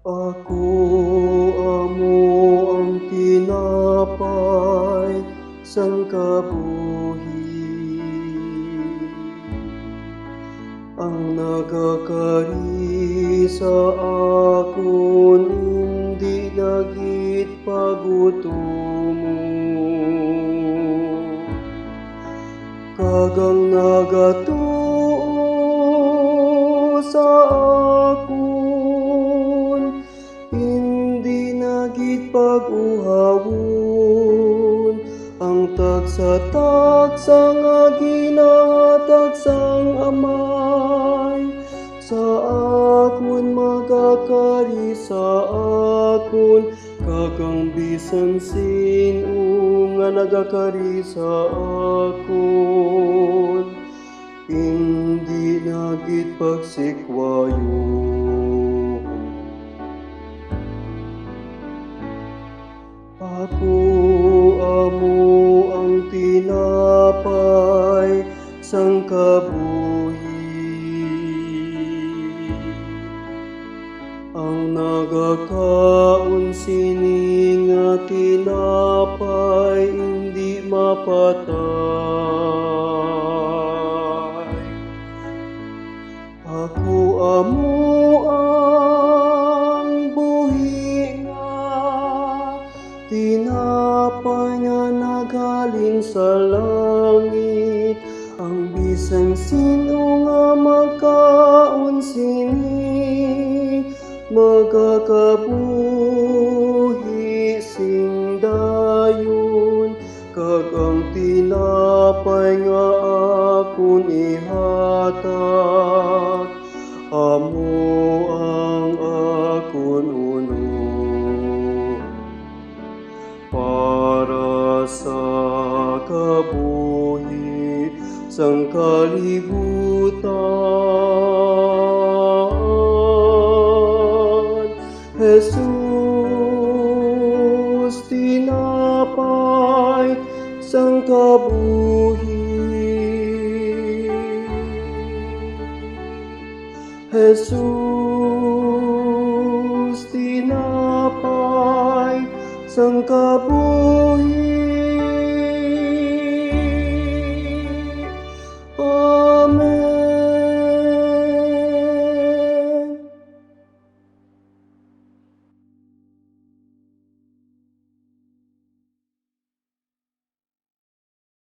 Ako amo ang tinapay sang kabuhi, ang nagakari sa akon hindi nagit pagutumo, kagang nagatuo sa akon hindi nagit pag-uhawon, ang tagsa-tagsa nga ginahatag sang amay sa akon magakari sa akon, kagang bisan sino nga nagakari sa akon hindi nagit pagsikwayo. Ako amo ang tinapay sang kabuhi, ang nagakaon sini nga tinapay hindi mapatay. Ako amo ang buhi nga tinapay nga nagaling sa langit, ang bisan sino nga magkaon sini magakabuhi sing dayon, kag ang tinapay nga akon ihatag amo ang akon unong para sa kabuhi sang kalibutan. Jesus, tinapay sang kabuhi. Jesus, tinapay sang kabuhi.